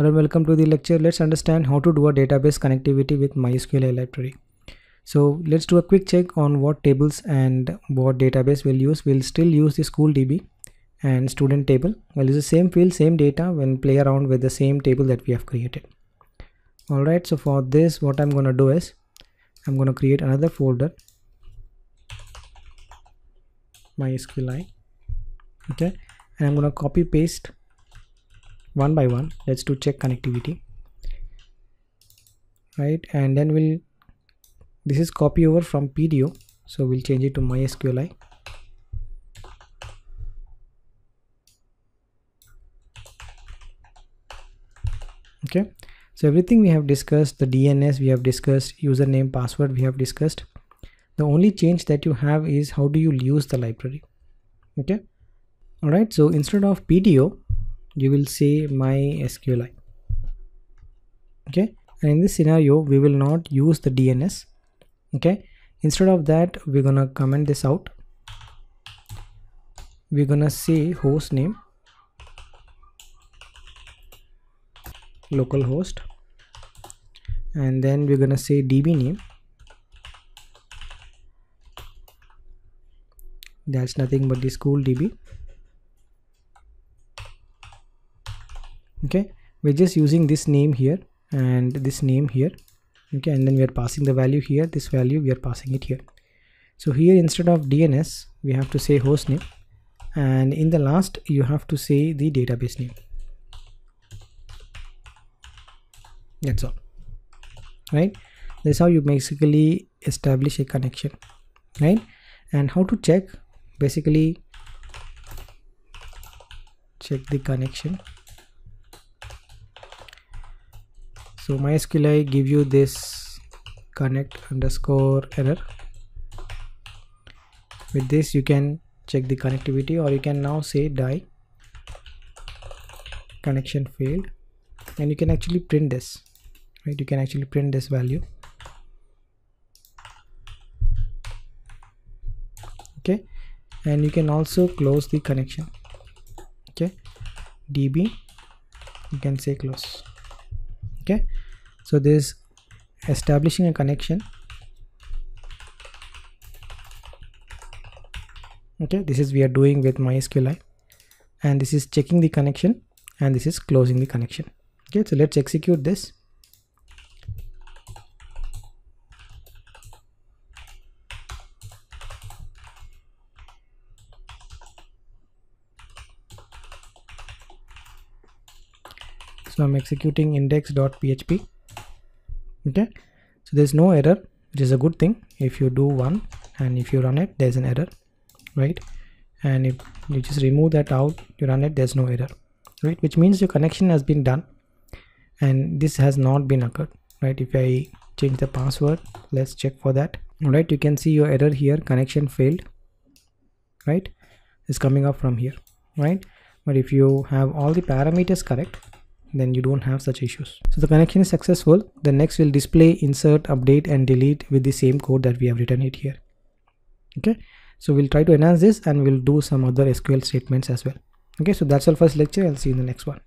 Hello, welcome to the lecture. Let's understand how to do a database connectivity with MySQL library. So let's do a quick check on what tables and what database we'll use. We'll still use the school DB and student table. We'll use the same field, same data when play around with the same table that we have created. Alright, so for this what I'm going to do is I'm going to create another folder, MySqli. Okay, and I'm going to copy paste one by one. Let's do check connectivity, right? And then this is copy over from PDO, so we'll change it to MySqli. Okay, so everything we have discussed, the DNS we have discussed, username, password we have discussed. The only change that you have is how do you use the library. Okay, all right, so instead of PDO you will say MySqli. Okay, and in this scenario we will not use the DNS. Okay, instead of that we're gonna comment this out. We're gonna say host name, localhost, and then we're gonna say DB name. That's nothing but the school DB. Okay, we're just using this name here and this name here. Okay, and then we are passing the value here, this value we are passing it here. So here instead of DNS we have to say host name, and in the last you have to say the database name. That's all, right? That's how you basically establish a connection, right? And how to check, basically check the connection. So MySqli give you this connect underscore error. With this you can check the connectivity, or you can now say die connection failed, and you can actually print this, right? You can actually print this value. Okay, and you can also close the connection. Okay, DB you can say close. Okay, so this establishing a connection. Okay, this is we are doing with MySqli, and this is checking the connection, and this is closing the connection. Okay, so let's execute this. So I'm executing index.php. Okay, so there's no error, which is a good thing. If you do one and if you run it, there's an error, right? And if you just remove that out, you run it, there's no error, right? Which means your connection has been done and this has not been occurred, right? If I change the password, let's check for that. All right, you can see your error here, connection failed, right? It's coming up from here, right? But if you have all the parameters correct, then you don't have such issues. So the connection is successful. The next will display, insert, update and delete with the same code that we have written it here. Okay, so we'll try to enhance this and we'll do some other SQL statements as well. Okay, so that's all for this lecture. I'll see you in the next one.